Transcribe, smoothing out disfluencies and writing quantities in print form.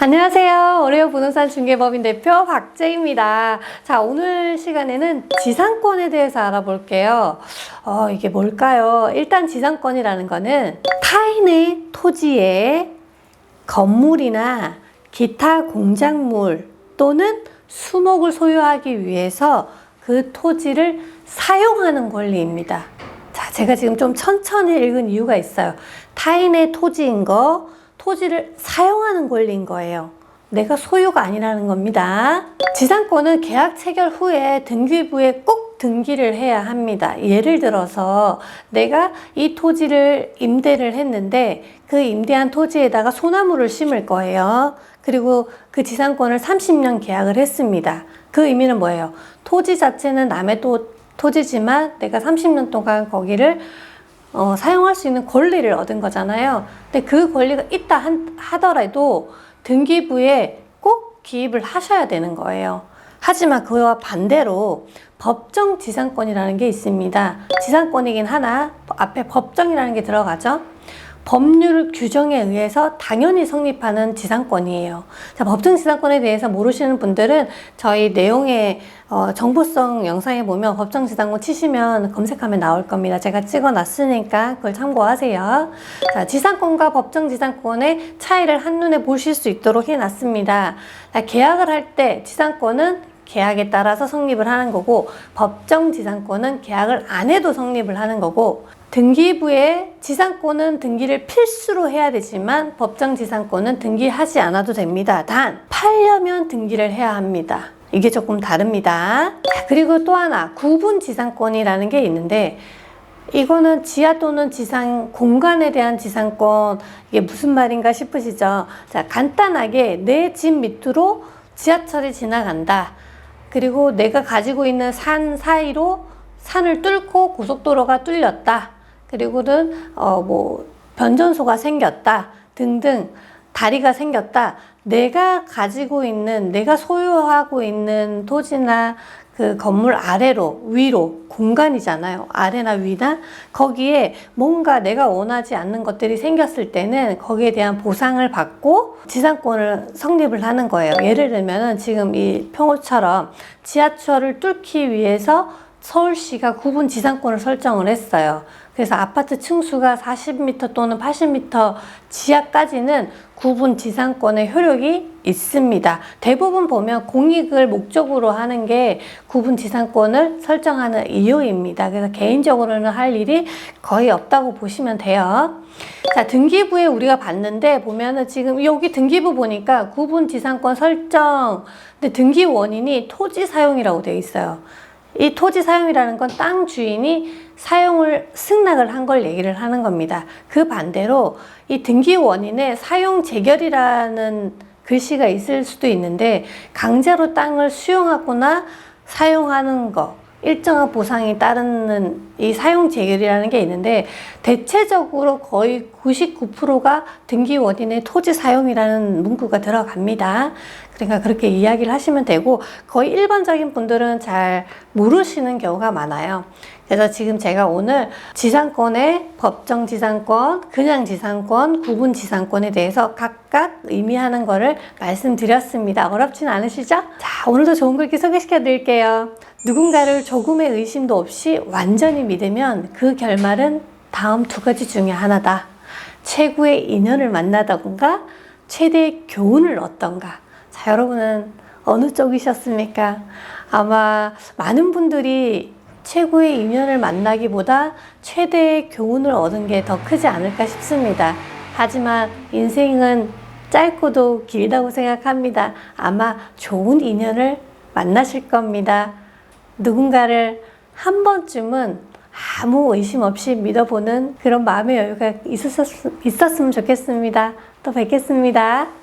안녕하세요. 오레오 부동산 중개법인 대표 박재입니다. 자, 오늘 시간에는 지상권에 대해서 알아볼게요. 이게 뭘까요? 일단 지상권이라는 거는 타인의 토지에 건물이나 기타 공작물 또는 수목을 소유하기 위해서 그 토지를 사용하는 권리입니다. 자, 제가 지금 좀 천천히 읽은 이유가 있어요. 타인의 토지인 거, 토지를 사용하는 권리인 거예요. 내가 소유가 아니라는 겁니다. 지상권은 계약 체결 후에 등기부에 꼭 등기를 해야 합니다. 예를 들어서 내가 이 토지를 임대를 했는데 그 임대한 토지에다가 소나무를 심을 거예요. 그리고 그 지상권을 30년 계약을 했습니다. 그 의미는 뭐예요? 토지 자체는 남의 토지지만 내가 30년 동안 거기를 사용할 수 있는 권리를 얻은 거잖아요. 근데 그 권리가 있다 하더라도 등기부에 꼭 기입을 하셔야 되는 거예요. 하지만 그와 반대로 법정 지상권이라는 게 있습니다. 지상권이긴 하나 앞에 법정이라는 게 들어가죠. 법률 규정에 의해서 당연히 성립하는 지상권이에요. 자, 법정 지상권에 대해서 모르시는 분들은 저희 내용의 정보성 영상에 보면 법정 지상권 치시면 검색하면 나올 겁니다. 제가 찍어 놨으니까 그걸 참고하세요. 자, 지상권과 법정 지상권의 차이를 한눈에 보실 수 있도록 해놨습니다. 자, 계약을 할 때 지상권은 계약에 따라서 성립을 하는 거고 법정 지상권은 계약을 안 해도 성립을 하는 거고 등기부에 지상권은 등기를 필수로 해야 되지만 법정 지상권은 등기하지 않아도 됩니다. 단 팔려면 등기를 해야 합니다. 이게 조금 다릅니다. 그리고 또 하나 구분 지상권이라는 게 있는데 이거는 지하 또는 지상 공간에 대한 지상권, 이게 무슨 말인가 싶으시죠? 자, 간단하게 내 집 밑으로 지하철이 지나간다. 그리고 내가 가지고 있는 산 사이로 산을 뚫고 고속도로가 뚫렸다. 그리고는 변전소가 생겼다 등등 다리가 생겼다. 내가 가지고 있는, 내가 소유하고 있는 토지나 그 건물 아래로 위로 공간이잖아요. 아래나 위나 거기에 뭔가 내가 원하지 않는 것들이 생겼을 때는 거기에 대한 보상을 받고 지상권을 성립을 하는 거예요. 예를 들면 지금 이 평호처럼 지하철을 뚫기 위해서 서울시가 구분 지상권을 설정을 했어요. 그래서 아파트 층수가 40m 또는 80m 지하까지는 구분 지상권의 효력이 있습니다. 대부분 보면 공익을 목적으로 하는 게 구분 지상권을 설정하는 이유입니다. 그래서 개인적으로는 할 일이 거의 없다고 보시면 돼요. 자, 등기부에 우리가 봤는데 보면은 지금 여기 등기부 보니까 구분 지상권 설정, 근데 등기 원인이 토지 사용이라고 되어 있어요. 이 토지 사용이라는 건 땅 주인이 사용을 승낙을 한 걸 얘기를 하는 겁니다. 그 반대로 이 등기 원인에 사용 재결이라는 글씨가 있을 수도 있는데 강제로 땅을 수용하거나 사용하는 거, 일정한 보상이 따르는 이 사용 재결이라는 게 있는데 대체적으로 거의 99%가 등기 원인의 토지 사용이라는 문구가 들어갑니다. 그러니까 그렇게 이야기를 하시면 되고 거의 일반적인 분들은 잘 모르시는 경우가 많아요. 그래서 지금 제가 오늘 지상권의 법정 지상권, 그냥 지상권, 구분 지상권에 대해서 각각 의미하는 거를 말씀드렸습니다. 어렵진 않으시죠? 자, 오늘도 좋은 글귀 소개시켜 드릴게요. 누군가를 조금의 의심도 없이 완전히 믿으면 그 결말은 다음 두 가지 중에 하나다. 최고의 인연을 만나던가 최대의 교훈을 얻던가. 자, 여러분은 어느 쪽이셨습니까? 아마 많은 분들이 최고의 인연을 만나기보다 최대의 교훈을 얻은 게 더 크지 않을까 싶습니다. 하지만 인생은 짧고도 길다고 생각합니다. 아마 좋은 인연을 만나실 겁니다. 누군가를 한 번쯤은 아무 의심 없이 믿어보는 그런 마음의 여유가 있었으면 좋겠습니다. 또 뵙겠습니다.